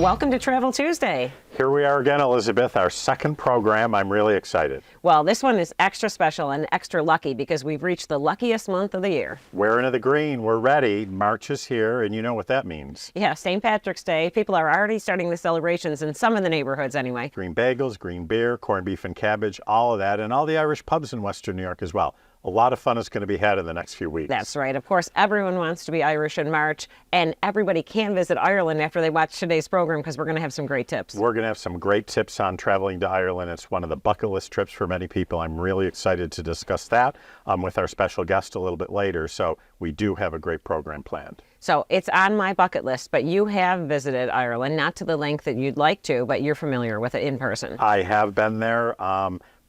Welcome to Travel Tuesday. Here we are again, Elizabeth, our second program. I'm really excited. Well, this one is extra special and extra lucky because we've reached the luckiest month of the year. We're into the green. We're ready. March is here, and you know what that means. Yeah, St. Patrick's Day. People are already starting the celebrations in some of the neighborhoods anyway. Green bagels, green beer, corned beef and cabbage, all of that, and all the Irish pubs in Western New York as well. A lot of fun is going to be had in the next few weeks. That's right. Of course, everyone wants to be Irish in March, and everybody can visit Ireland after they watch today's program because we're going to have some great tips. We're going to have some great tips on traveling to Ireland. It's one of the bucket list trips for many people. I'm really excited to discuss that with our special guest a little bit later. So we do have a great program planned. So it's on my bucket list, but you have visited Ireland, not to the length that you'd like to, but you're familiar with it in person. I have been there.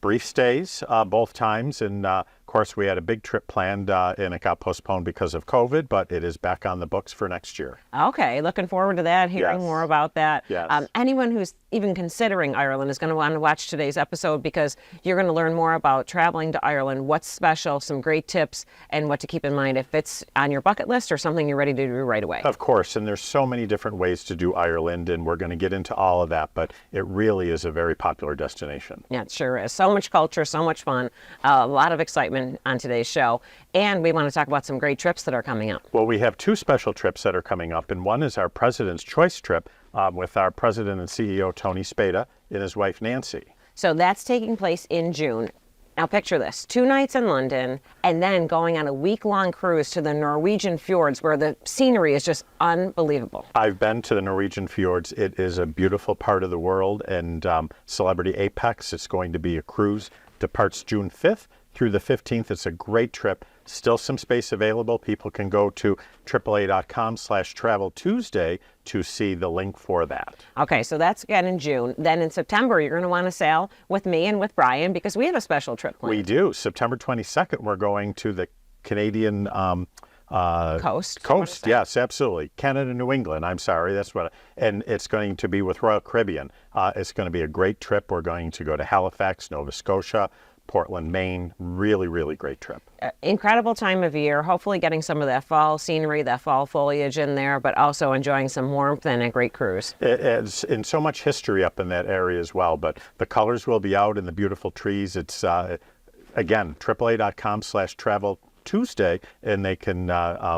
Brief stays both times, and of course we had a big trip planned and it got postponed because of COVID, but it is back on the books for next year. Okay, looking forward to that, hearing more about that. Yes. Anyone who's even considering Ireland is going to want to watch today's episode because you're going to learn more about traveling to Ireland, what's special, some great tips, and what to keep in mind if it's on your bucket list or something you're ready to do right away. Of course, and there's so many different ways to do Ireland, and we're going to get into all of that, but it really is a very popular destination. Yeah, it sure is. So much culture, so much fun, a lot of excitement on today's show, and we want to talk about some great trips that are coming up. Well, we have two special trips that are coming up, and one is our President's Choice trip with our President and CEO, 𝗀𝗺𝗃𝗃, and his wife, Nancy. So that's taking place in June. Now picture this, 2 nights in London and then going on a week-long cruise to the Norwegian fjords where the scenery is just unbelievable. I've been to the Norwegian fjords. It is a beautiful part of the world, and Celebrity Apex, it's going to be a cruise, departs June 5th through the 15th. It's a great trip. Still some space available. People can go to AAA.com/traveltuesday to see the link for that. Okay, so that's again in June. Then in September, you're going to want to sail with me and with Brian because we have a special trip planned. We do. September 22nd, we're going to the Canadian coast. Coast, yes, absolutely. Canada, New England, I'm sorry. That's what, and it's going to be with Royal Caribbean. It's going to be a great trip. We're going to go to Halifax, Nova Scotia, Portland, Maine. Really, really great trip. Incredible time of year. Hopefully getting some of that fall scenery, that fall foliage in there, but also enjoying some warmth and a great cruise. It's in so much history up in that area as well, but the colors will be out and the beautiful trees. It's, again, AAA.com/traveltuesday, and they can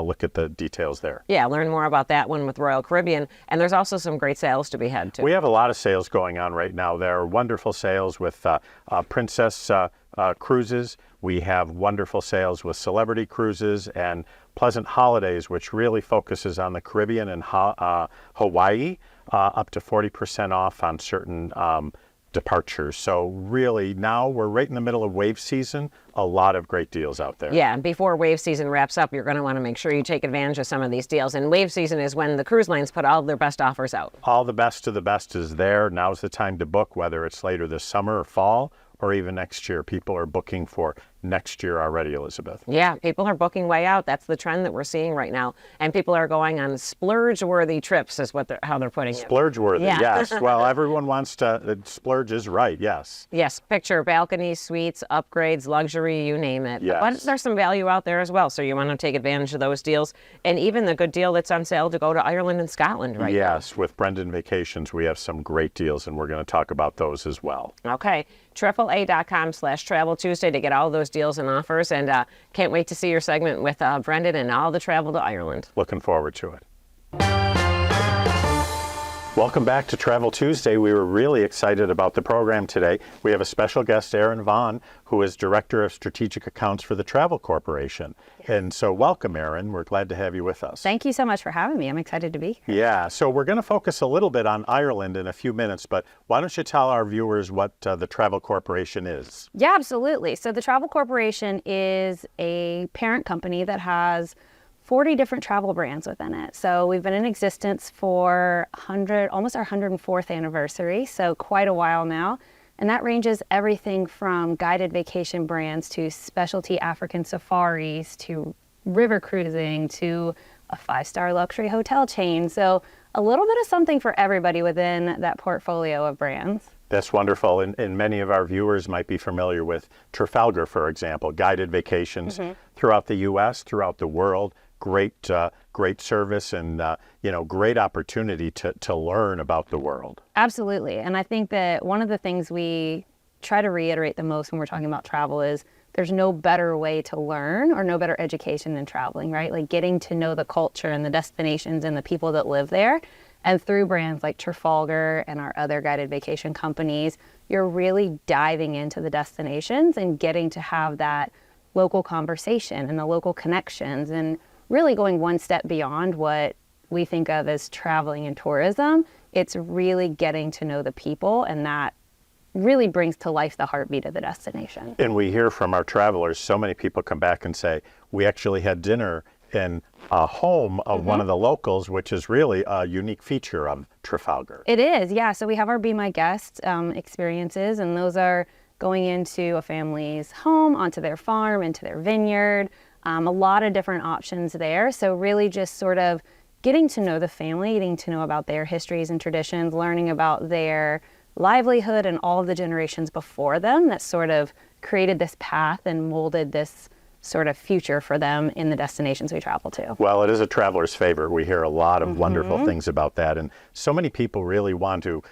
look at the details there. Yeah, learn more about that one with Royal Caribbean. And there's also some great sales to be had, too. We have a lot of sales going on right now. There are wonderful sales with Princess Cruises. We have wonderful sales with Celebrity Cruises and Pleasant Holidays, which really focuses on the Caribbean and Hawaii, up to 40% off on certain departures. So really now we're right in the middle of wave season. A lot of great deals out there. Yeah, and before wave season wraps up, you're going to want to make sure you take advantage of some of these deals. And wave season is when the cruise lines put all of their best offers out. All the best of the best is there. Now's the time to book, whether it's later this summer or fall or even next year. People are booking for next year already, Elizabeth. Yeah, people are booking way out. That's the trend that we're seeing right now. And people are going on splurge-worthy trips is what how they're putting it. Splurge-worthy, yeah. Yes. Well, everyone wants to, splurge is right, yes. Yes, picture balconies, suites, upgrades, luxury, you name it. Yes. But there's some value out there as well, so you want to take advantage of those deals. And even the good deal that's on sale to go to Ireland and Scotland right now. Yes, with Brendan Vacations, we have some great deals, and we're going to talk about those as well. Okay, AAA.com/traveltuesday to get all those deals and offers, and can't wait to see your segment with Brendan and all the travel to Ireland. Looking forward to it. Welcome back to Travel Tuesday. We were really excited about the program today. We have a special guest, Arin Vaughn, who is Director of Strategic Accounts for the Travel Corporation. And so welcome, Arin. We're glad to have you with us. Thank you so much for having me. I'm excited to be here. Yeah, so we're going to focus a little bit on Ireland in a few minutes, but why don't you tell our viewers what the Travel Corporation is? Yeah, absolutely. So the Travel Corporation is a parent company that has 40 different travel brands within it. So we've been in existence for almost our 104th anniversary, so quite a while now. And that ranges everything from guided vacation brands to specialty African safaris to river cruising to a 5-star luxury hotel chain. So a little bit of something for everybody within that portfolio of brands. That's wonderful, and many of our viewers might be familiar with Trafalgar, for example, guided vacations throughout the U.S., throughout the world. Great great service, and great opportunity to learn about the world. Absolutely. And I think that one of the things we try to reiterate the most when we're talking about travel is there's no better way to learn or no better education than traveling, right? Like getting to know the culture and the destinations and the people that live there. And through brands like 𝗘𝗺𝗲 and our other guided vacation companies, you're really diving into the destinations and getting to have that local conversation and the local connections, and really going one step beyond what we think of as traveling and tourism. It's really getting to know the people, and that really brings to life the heartbeat of the destination. And we hear from our travelers, so many people come back and say, we actually had dinner in a home of one of the locals, which is really a unique feature of Trafalgar. It is, yeah. So we have our Be My Guest experiences, and those are going into a family's home, onto their farm, into their vineyard, a lot of different options there. So really just sort of getting to know the family, getting to know about their histories and traditions, learning about their livelihood and all of the generations before them that sort of created this path and molded this sort of future for them in the destinations we travel to. Well, it is a traveler's favorite. We hear a lot of wonderful things about that. And so many people really want to,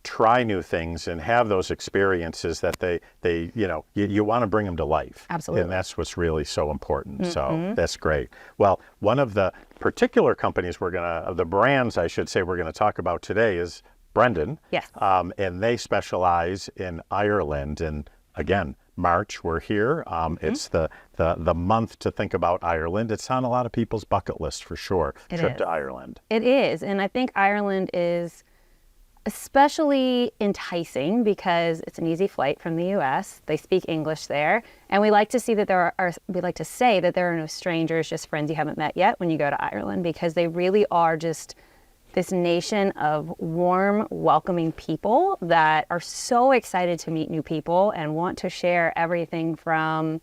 try new things and have those experiences that you want to bring them to life. Absolutely. And that's what's really so important. So that's great. Well, one of the particular companies the brands I should say we're going to talk about today is Brendan. Yes. And they specialize in Ireland. And again, March, we're here. It's the month to think about Ireland. It's on a lot of people's bucket list for sure. Trip to Ireland. It is. And I think Ireland is especially enticing because it's an easy flight from the US. They speak English there. And we like to say that there are no strangers, just friends you haven't met yet when you go to Ireland, because they really are just this nation of warm, welcoming people that are so excited to meet new people and want to share everything from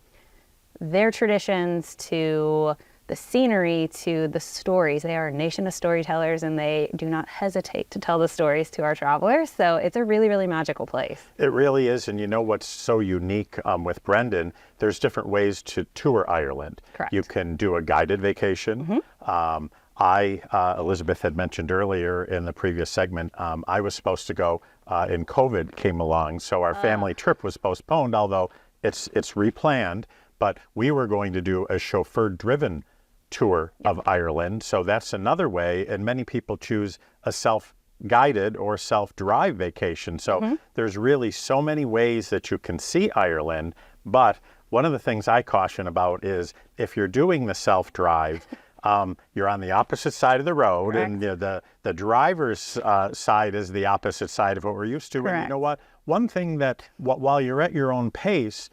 their traditions to the scenery to the stories. They are a nation of storytellers, and they do not hesitate to tell the stories to our travelers. So it's a really, really magical place. It really is. And you know what's so unique with Brendan? There's different ways to tour Ireland. Correct. You can do a guided vacation. Elizabeth had mentioned earlier in the previous segment, I was supposed to go and COVID came along. So our family trip was postponed, although it's replanned. But we were going to do a chauffeur-driven tour of Ireland. So that's another way. And many people choose a self-guided or self-drive vacation. So there's really so many ways that you can see Ireland. But one of the things I caution about is if you're doing the self-drive, you're on the opposite side of the road. Correct. And the driver's side is the opposite side of what we're used to. Correct. And you know what? One thing that while you're at your own pace,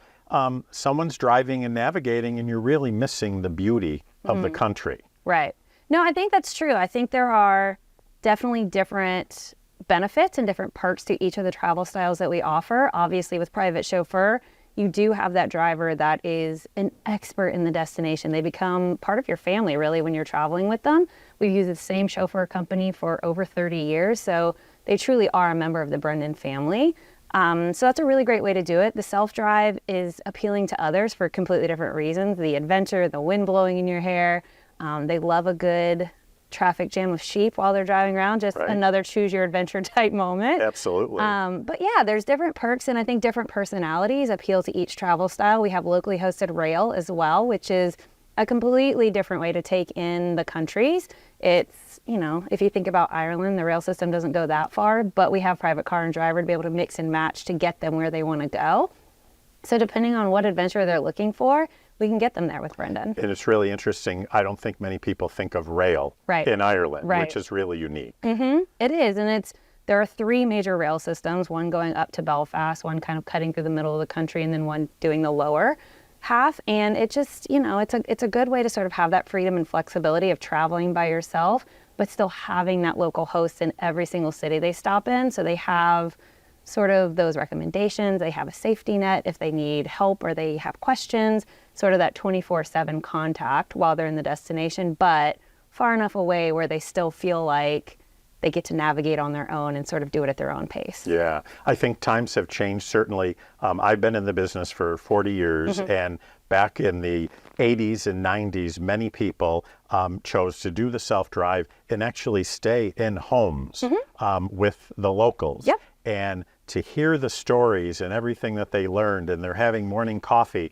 someone's driving and navigating, and you're really missing the beauty of the country. Right. No, I think that's true. I think there are definitely different benefits and different perks to each of the travel styles that we offer. Obviously, with private chauffeur, you do have that driver that is an expert in the destination. They become part of your family, really, when you're traveling with them. We've used the same chauffeur company for over 30 years, so they truly are a member of the Brendan family. So that's a really great way to do it. The self-drive is appealing to others for completely different reasons. The adventure, the wind blowing in your hair. They love a good traffic jam of sheep while they're driving around. Just another choose your adventure type moment. Absolutely. But yeah, there's different perks, and I think different personalities appeal to each travel style. We have locally hosted rail as well, which is a completely different way to take in the countries. It's, if you think about Ireland, the rail system doesn't go that far, but we have private car and driver to be able to mix and match to get them where they want to go. So depending on what adventure they're looking for, we can get them there with Brendan. And it's really interesting. I don't think many people think of rail in Ireland, which is really unique. It is, and there are 3 major rail systems, one going up to Belfast, one kind of cutting through the middle of the country, and then one doing the lower half. And it just, it's a good way to sort of have that freedom and flexibility of traveling by yourself, but still having that local host in every single city they stop in. So they have sort of those recommendations. They have a safety net if they need help or they have questions, sort of that 24/7 contact while they're in the destination, but far enough away where they still feel like they get to navigate on their own and sort of do it at their own pace. Yeah, I think times have changed, certainly. I've been in the business for 40 years, and back in the 80s and 90s, many people chose to do the self-drive and actually stay in homes with the locals. Yep. And to hear the stories and everything that they learned, and they're having morning coffee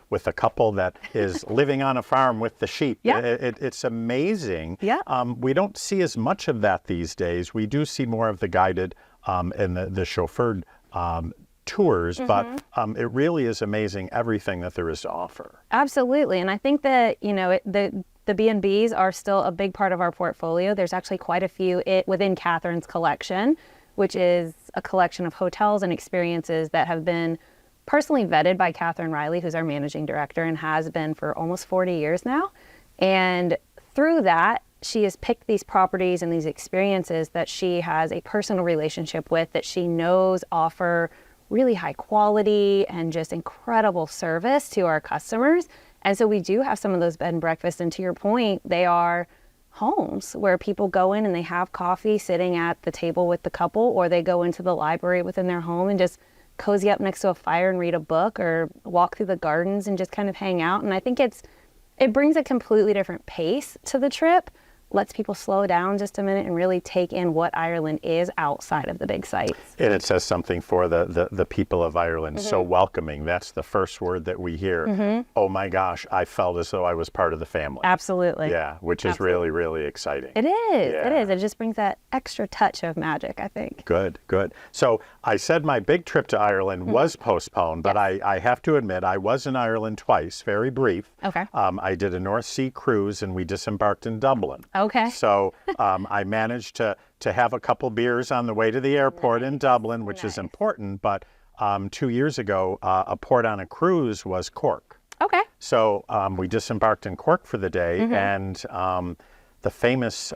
with a couple that is living on a farm with the sheep. Yeah. It's amazing. Yeah. We don't see as much of that these days. We do see more of the guided and the chauffeured tours, but it really is amazing everything that there is to offer. Absolutely. And I think that, you know, the B&Bs are still a big part of our portfolio. There's actually quite a few within Catherine's collection, which is a collection of hotels and experiences that have been personally vetted by Catherine Riley, who's our managing director and has been for almost 40 years now. And through that, she has picked these properties and these experiences that she has a personal relationship with, that she knows offer really high quality and just incredible service to our customers. And so we do have some of those bed and breakfasts. And to your point, they are homes where people go in and they have coffee sitting at the table with the couple, or they go into the library within their home and just cozy up next to a fire and read a book, or walk through the gardens and just kind of hang out. And I think it brings a completely different pace to the trip, lets people slow down just a minute and really take in what Ireland is outside of the big sites. And it says something for the people of Ireland. So welcoming. That's the first word that we hear. Oh my gosh, I felt as though I was part of the family. Absolutely. Yeah, which is really, really exciting. It is. Yeah. It is. It just brings that extra touch of magic, I think. Good, good. So I said my big trip to Ireland was postponed, but I have to admit I was in Ireland twice, very brief. Okay. I did a North Sea cruise and we disembarked in Dublin. Okay. So I managed to have a couple beers on the way to the airport in Dublin, which is important. But 2 years ago, a port on a cruise was Cork. Okay. So we disembarked in Cork for the day, and the famous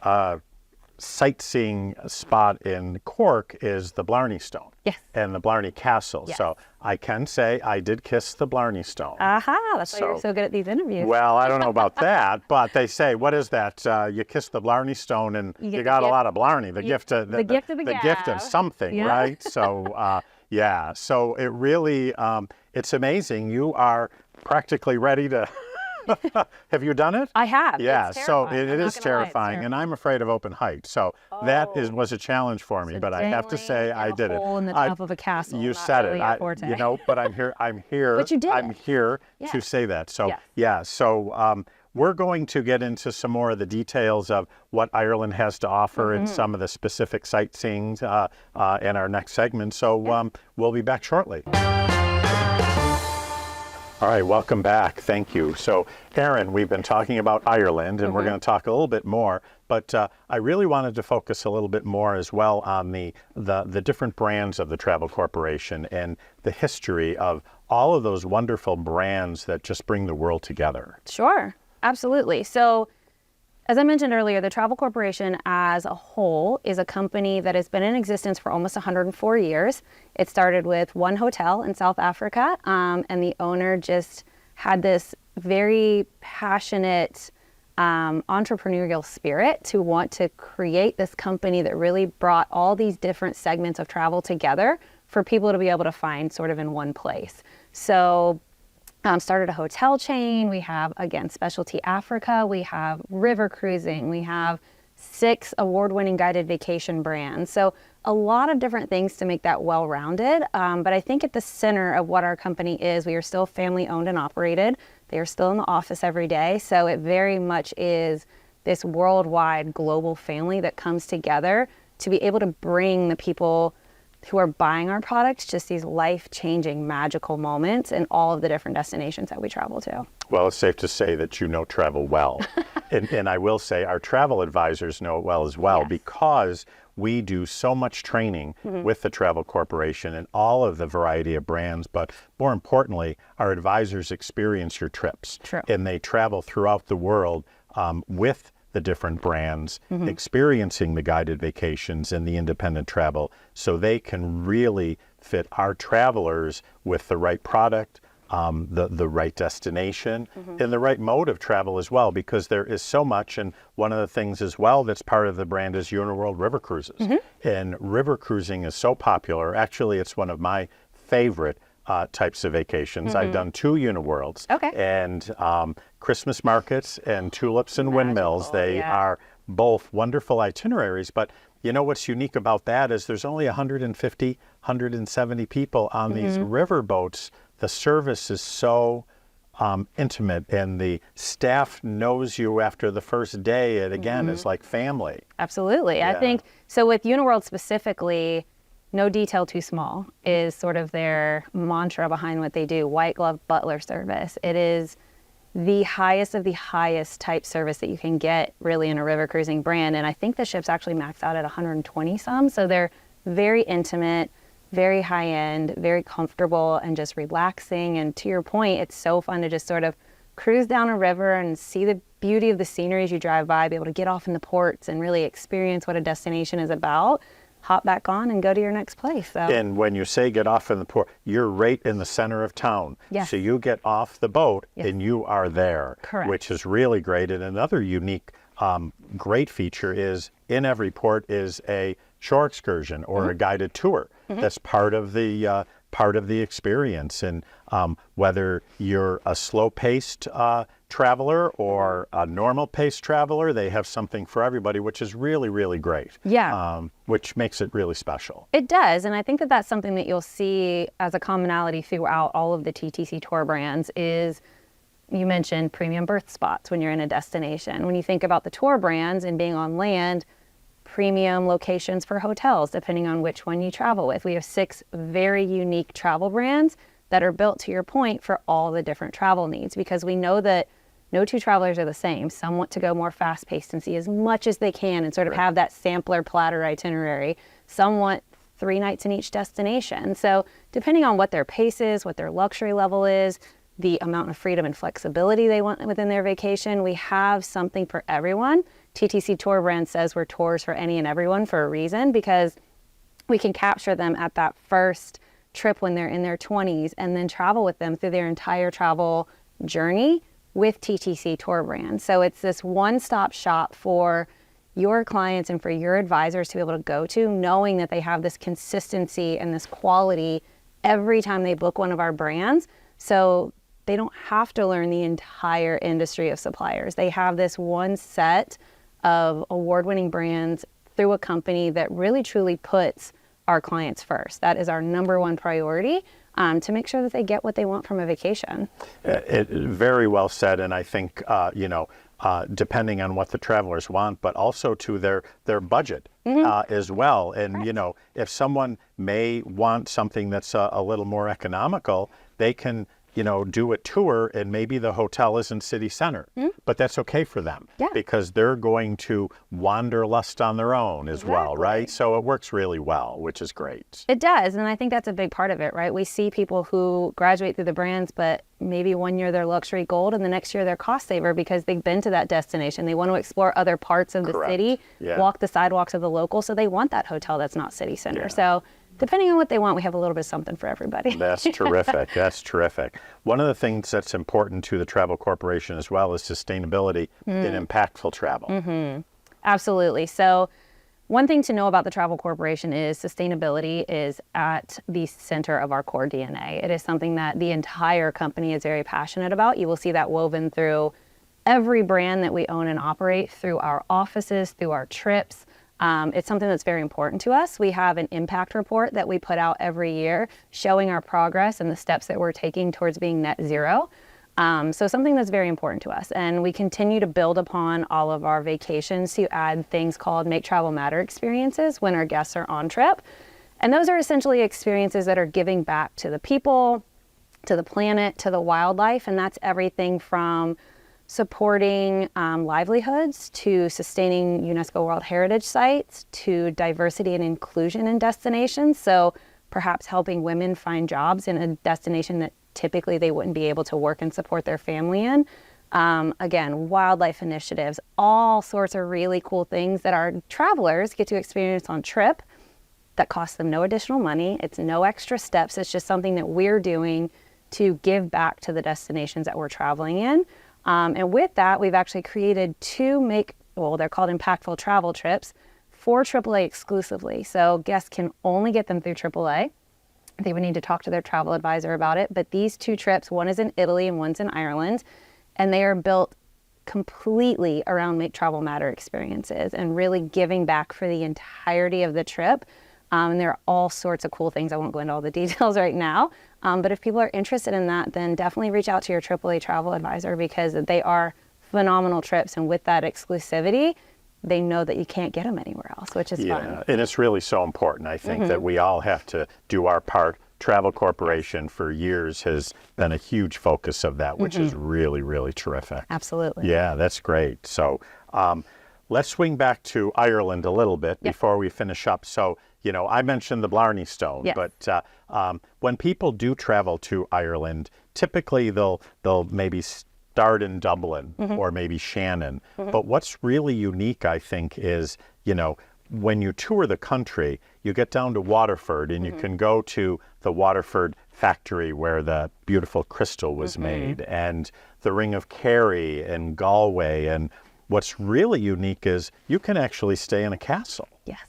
sightseeing spot in Cork is the Blarney Stone. Yes. And the Blarney Castle. Yes. So I can say I did kiss the Blarney Stone. Aha, that's why you're so good at these interviews. Well, I don't know about that, but they say, what is that? You kiss the Blarney Stone and you got a lot of Blarney, the gift of the gift of something, right? So yeah, so it really, it's amazing. You are practically ready to have you done it? I have. Yeah, it's so terrifying. it is terrifying, and I'm afraid of open heights. So that was a challenge for me, but I have to say I did it. Hole in the top of a castle. You not said really it. a forte. You know, but I'm here. But you did I'm it. here Yes. to say that. So Yes. yeah. So we're going to get into some more of the details of what Ireland has to offer and some of the specific sightseeing in our next segment. So we'll be back shortly. All right, welcome back. Thank you. So, Arin, we've been talking about Ireland, and we're going to talk a little bit more, but I really wanted to focus a little bit more as well on the different brands of the Travel Corporation and the history of all of those wonderful brands that just bring the world together. Sure, absolutely. So, as I mentioned earlier, the Travel Corporation as a whole is a company that has been in existence for almost 104 years. It started with one hotel in South Africa, and the owner just had this very passionate entrepreneurial spirit to want to create this company that really brought all these different segments of travel together for people to be able to find sort of in one place. So started a hotel chain. We have, again, Specialty Africa. We have river cruising. We have 6 award-winning guided vacation brands. So a lot of different things to make that well-rounded. But I think at the center of what our company is, we are still family-owned and operated. They are still in the office every day. So it very much is this worldwide global family that comes together to be able to bring the people who are buying our products just these life-changing magical moments in all of the different destinations that we travel to. Well, it's safe to say that you know travel well. and I will say our travel advisors know it well as well, because we do so much training with the Travel Corporation and all of the variety of brands, but more importantly, our advisors experience your trips. True. And they travel throughout the world with the different brands, experiencing the guided vacations and the independent travel, so they can really fit our travelers with the right product, the right destination, and the right mode of travel as well, because there is so much. And one of the things as well that's part of the brand is Uniworld River Cruises. And river cruising is so popular. Actually, it's one of my favorite types of vacations. I've done 2 Uniworlds. Okay. And Christmas markets and tulips and windmills. They are both wonderful itineraries. But you know what's unique about that is there's only 150, 170 people on these river boats. The service is so intimate, and the staff knows you after the first day. It again is like family. Absolutely. I think so. With Uniworld specifically, no detail too small is sort of their mantra behind what they do. White glove butler service. It is the highest of the highest type service that you can get really in a river cruising brand. And I think the ships actually max out at 120 some. So they're very intimate, very high end, very comfortable, and just relaxing. And to your point, it's so fun to just sort of cruise down a river and see the beauty of the scenery as you drive by, be able to get off in the ports and really experience what a destination is about. Hop back on and go to your next place. So. And when you say get off in the port, you're right in the center of town. Yes. So you get off the boat and you are there. Correct. Which is really great. And another unique, great feature is in every port is a shore excursion or a guided tour. That's part of the experience. And whether you're a slow-paced traveler or a normal-paced traveler, they have something for everybody, which is really, really great. Yeah. Which makes it really special. It does, and I think that that's something that you'll see as a commonality throughout all of the TTC tour brands is, you mentioned premium berth spots when you're in a destination. When you think about the tour brands and being on land, premium locations for hotels, depending on which one you travel with. We have 6 very unique travel brands that are built, to your point, for all the different travel needs, because we know that no 2 travelers are the same. Some want to go more fast-paced and see as much as they can and sort of have that sampler platter itinerary. Some want 3 nights in each destination. So depending on what their pace is, what their luxury level is, the amount of freedom and flexibility they want within their vacation, we have something for everyone. TTC Tour Brand says we're tours for any and everyone for a reason, because we can capture them at that first trip when they're in their 20s and then travel with them through their entire travel journey with TTC Tour Brand. So it's this one-stop shop for your clients and for your advisors to be able to go to, knowing that they have this consistency and this quality every time they book one of our brands. So they don't have to learn the entire industry of suppliers. They have this one set of award-winning brands through a company that really truly puts our clients first. That is our #1 priority, to make sure that they get what they want from a vacation. Very well said, and I think depending on what the travelers want, but also to their budget as well. And if someone may want something that's a little more economical, they can do a tour, and maybe the hotel isn't city center, but that's okay for them because they're going to Wanderlust on their own as well, right? So it works really well, which is great. It does, and I think that's a big part of it, right? We see people who graduate through the brands, but maybe one year they're luxury gold and the next year they're cost saver because they've been to that destination. They want to explore other parts of the city, walk the sidewalks of the local, so they want that hotel that's not city center. So depending on what they want, we have a little bit of something for everybody. That's terrific. That's terrific. One of the things that's important to the Travel Corporation as well is sustainability and impactful travel. Absolutely. So one thing to know about the Travel Corporation is sustainability is at the center of our core DNA. It is something that the entire company is very passionate about. You will see that woven through every brand that we own and operate, through our offices, through our trips. It's something that's very important to us. We have an impact report that we put out every year showing our progress and the steps that we're taking towards being net zero. So something that's very important to us. And we continue to build upon all of our vacations to add things called Make Travel Matter experiences when our guests are on trip. And those are essentially experiences that are giving back to the people, to the planet, to the wildlife. And that's everything from supporting livelihoods, to sustaining UNESCO World Heritage Sites, to diversity and inclusion in destinations. So perhaps helping women find jobs in a destination that typically they wouldn't be able to work and support their family in. Again, wildlife initiatives, all sorts of really cool things that our travelers get to experience on trip that costs them no additional money. It's no extra steps. It's just something that we're doing to give back to the destinations that we're traveling in. And with that, we've actually created 2 they're called impactful travel trips for AAA exclusively. So guests can only get them through AAA. they would need to talk to their travel advisor about it. But these 2 trips, one is in Italy and one's in Ireland, and they are built completely around Make Travel Matter experiences and really giving back for the entirety of the trip. And there are all sorts of cool things. I won't go into all the details right now. But if people are interested in that, then definitely reach out to your AAA travel advisor, because they are phenomenal trips. And with that exclusivity, they know that you can't get them anywhere else, which is fun. And it's really so important, I think, that we all have to do our part. Travel Corporation for years has been a huge focus of that, which is really, really terrific. Absolutely. Yeah, that's great. So let's swing back to Ireland a little bit before we finish up. So, you know, I mentioned the Blarney Stone, but when people do travel to Ireland, typically they'll maybe start in Dublin or maybe Shannon. But what's really unique, I think, is, you know, when you tour the country, you get down to Waterford and you can go to the Waterford factory where the beautiful crystal was made, and the Ring of Kerry and Galway. And what's really unique is you can actually stay in a castle. Yes,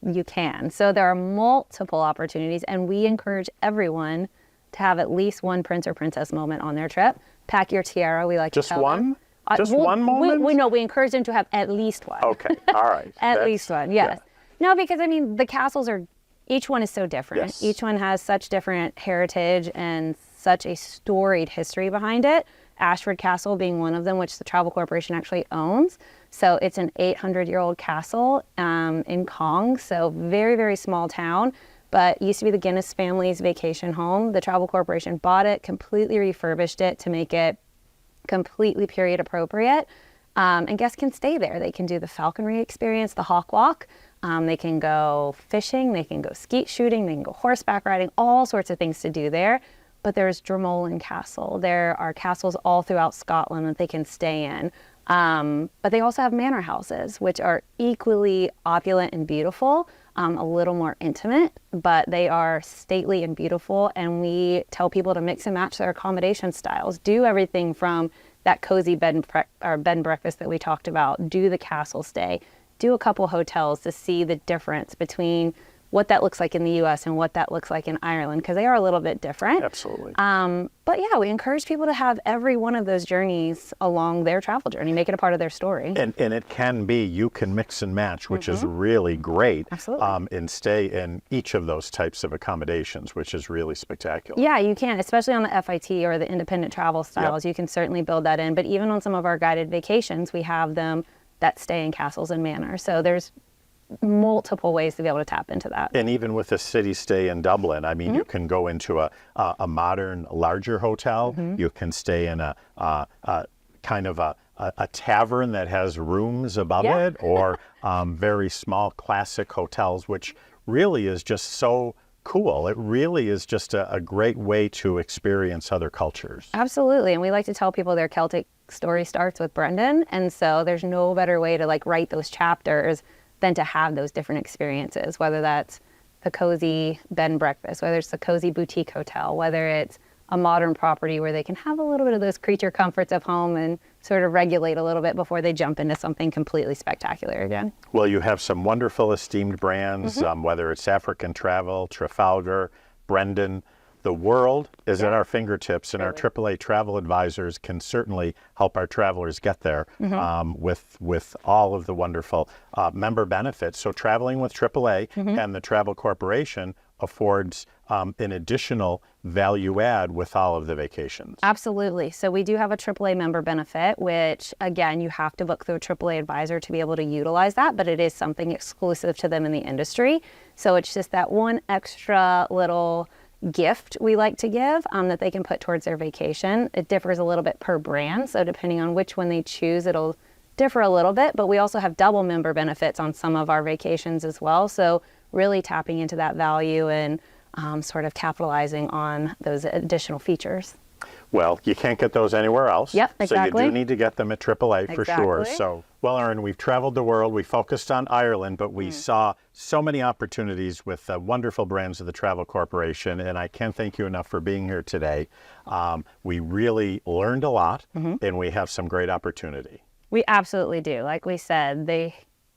you can. So there are multiple opportunities, and we encourage everyone to have at least one prince or princess moment on their trip. Pack your tiara, we like Just to tell one? them. Just one moment? We encourage them to have at least one. Okay, all right. At least one, yes. No, because I mean, the castles are, each one is so different. Yes. Each one has such different heritage and such a storied history behind it. Ashford Castle being one of them, which the Travel Corporation actually owns. So it's an 800-year-old castle in Cong, so very, very small town, but used to be the Guinness family's vacation home. The Travel Corporation bought it, completely refurbished it to make it completely period appropriate, and guests can stay there. They can do the falconry experience, the hawk walk. They can go fishing, they can go skeet shooting, they can go horseback riding, all sorts of things to do there. But there's Dromoland Castle. There are castles all throughout Scotland that they can stay in. But they also have manor houses, which are equally opulent and beautiful, a little more intimate, but they are stately and beautiful. And we tell people to mix and match their accommodation styles. Do everything from that cozy bed and breakfast that we talked about. Do the castle stay. Do a couple hotels to see the difference between what that looks like in the U.S. and what that looks like in Ireland, because they are a little bit different. Absolutely. But yeah, we encourage people to have every one of those journeys along their travel journey, make it a part of their story. And it can be, you can mix and match, which is really great. Absolutely. And stay in each of those types of accommodations, which is really spectacular. Yeah, you can, especially on the FIT or the independent travel styles. You can certainly build that in. But even on some of our guided vacations, we have them that stay in castles and manors. So there's multiple ways to be able to tap into that. And even with a city stay in Dublin, I mean, you can go into a modern, larger hotel. You can stay in a kind of a tavern that has rooms above it, or very small classic hotels, which really is just so cool. It really is just a great way to experience other cultures. Absolutely. And we like to tell people their Celtic story starts with Brendan. And so there's no better way to like write those chapters than to have those different experiences, whether that's the cozy bed and breakfast, whether it's the cozy boutique hotel, whether it's a modern property where they can have a little bit of those creature comforts of home and sort of regulate a little bit before they jump into something completely spectacular again. Well, you have some wonderful esteemed brands, whether it's African Travel, Trafalgar, Brendan. The world is at our fingertips, and our AAA travel advisors can certainly help our travelers get there with all of the wonderful member benefits. So traveling with AAA and the Travel Corporation affords an additional value add with all of the vacations. Absolutely. So we do have a AAA member benefit, which again, you have to book through a AAA advisor to be able to utilize that, but it is something exclusive to them in the industry. So it's just that one extra little gift we like to give that they can put towards their vacation. It differs a little bit per brand, so depending on which one they choose, it'll differ a little bit, but we also have double member benefits on some of our vacations as well. So really tapping into that value and sort of capitalizing on those additional features. Well, you can't get those anywhere else. Yep, exactly. So you do need to get them at AAA for sure. So, well, Arin, we've traveled the world. We focused on Ireland, but we saw so many opportunities with wonderful brands of the Travel Corporation, and I can't thank you enough for being here today. We really learned a lot, and we have some great opportunity. We absolutely do. Like we said, the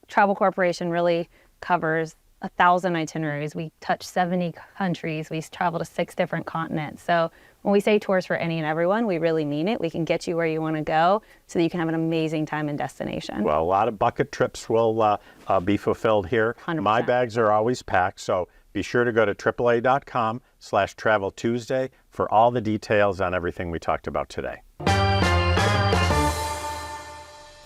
Travel Corporation really covers 1,000 itineraries. We touch 70 countries. We travel to 6 different continents. So when we say tours for any and everyone, we really mean it. We can get you where you want to go so that you can have an amazing time and destination. Well, a lot of bucket trips will be fulfilled here. 100%. My bags are always packed, so be sure to go to AAA.com/Travel Tuesday for all the details on everything we talked about today.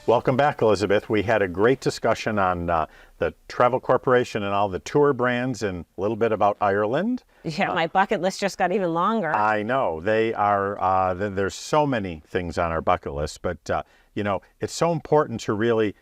Welcome back, Elizabeth. We had a great discussion on the Travel Corporation and all the tour brands and a little bit about Ireland. Yeah, my bucket list just got even longer. I know. They are, there's so many things on our bucket list, but you know, it's so important to really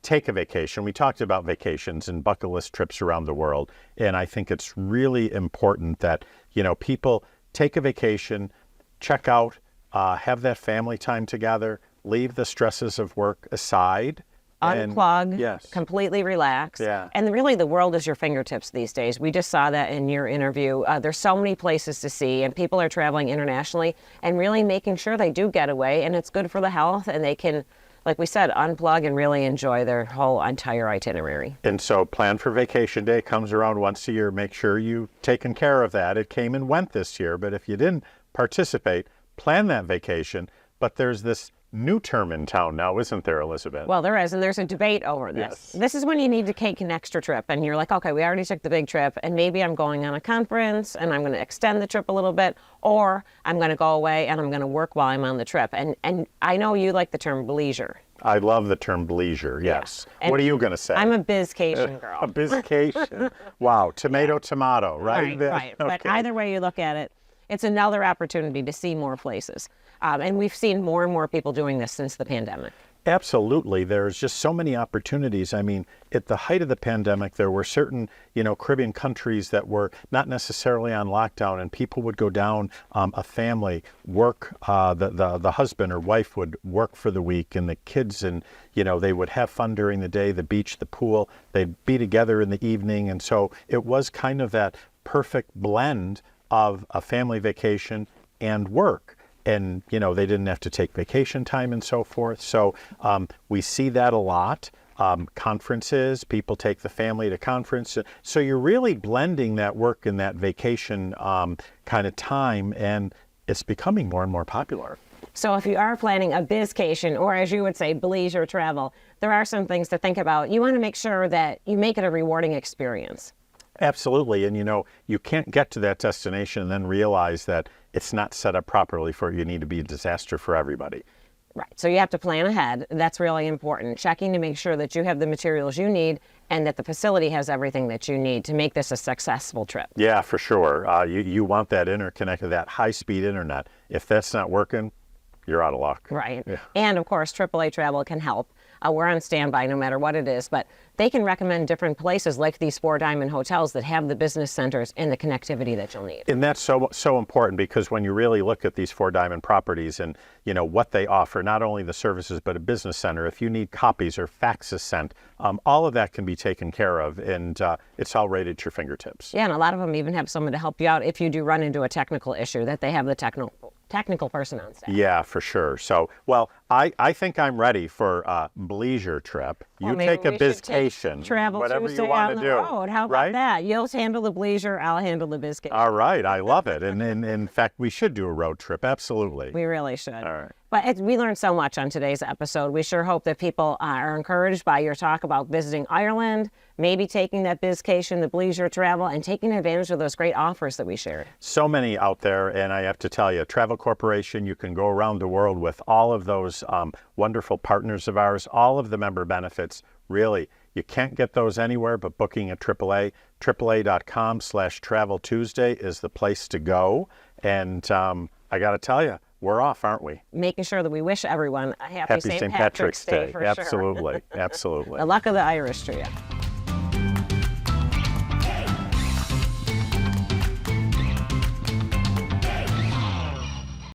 take a vacation. We talked about vacations and bucket list trips around the world, and I think it's really important that, you know, people take a vacation, check out, have that family time together, leave the stresses of work aside. Unplug, yes, completely relax. Yeah. And really the world is your fingertips these days. We just saw that in your interview. There's so many places to see, and people are traveling internationally and really making sure they do get away, and it's good for the health, and they can, like we said, unplug and really enjoy their whole entire itinerary. And so Plan for Vacation Day comes around once a year. Make sure you've taken care of that. It came and went this year, but if you didn't participate, plan that vacation. But there's this new term in town now, isn't there, Elizabeth? Well, there is, and there's a debate over this. Yes. This is when you need to take an extra trip, and you're like, okay, we already took the big trip, and maybe I'm going on a conference, and I'm going to extend the trip a little bit, or I'm going to go away, and I'm going to work while I'm on the trip. And I know you like the term bleisure. I love the term bleisure, yes. Yeah. What are you going to say? I'm a Bizcation girl. A Bizcation. Wow, tomato, tomato, right? Right. Okay. But either way you look at it, it's another opportunity to see more places. And we've seen more and more people doing this since the pandemic. Absolutely. There's just so many opportunities. I mean, at the height of the pandemic, there were certain, you know, Caribbean countries that were not necessarily on lockdown, and people would go down, a family, work, the husband or wife would work for the week, and the kids, and, you know, they would have fun during the day, the beach, the pool, they'd be together in the evening. And so it was kind of that perfect blend of a family vacation and work. And, you know, they didn't have to take vacation time and so forth. So we see that a lot. Conferences, people take the family to conference. So you're really blending that work and that vacation kind of time, and it's becoming more and more popular. So if you are planning a bizcation, or as you would say, bleisure travel, there are some things to think about. You want to make sure that you make it a rewarding experience. Absolutely. And, you know, you can't get to that destination and then realize that it's not set up properly for you. You need to be a disaster for everybody. Right. So you have to plan ahead. That's really important. Checking to make sure that you have the materials you need and that the facility has everything that you need to make this a successful trip. Yeah, for sure. You want that interconnected, that high-speed internet. If that's not working, you're out of luck. Right. Yeah. And of course, AAA Travel can help. We're on standby no matter what it is, but they can recommend different places like these 4-diamond hotels that have the business centers and the connectivity that you'll need. And that's so important, because when you really look at these 4-diamond properties and, you know, what they offer, not only the services, but a business center, if you need copies or faxes sent, all of that can be taken care of, and it's all right at your fingertips. Yeah, and a lot of them even have someone to help you out if you do run into a technical issue, that they have the technical person on staff. Yeah, for sure. So, well, I think I'm ready for a bleisure trip. You Well, maybe take a we should take bizcation, Travel whatever Tuesday you want on to the do. road. How about right? that? You'll handle the bleisure, I'll handle the bizcation. All right, I love it. And in fact, we should do a road trip, absolutely. We really should. All right. But we learned so much on today's episode. We sure hope that people are encouraged by your talk about visiting Ireland, maybe taking that bizcation, the bleisure travel, and taking advantage of those great offers that we shared. So many out there, and I have to tell you, Travel Corporation, you can go around the world with all of those wonderful partners of ours, all of the member benefits. Really, you can't get those anywhere but booking at AAA. AAA.com/Travel Tuesday is the place to go. And I got to tell you, we're off, aren't we? Making sure that we wish everyone a happy Happy St. St. Patrick's Day for sure. Absolutely, absolutely. The luck of the Irish to you.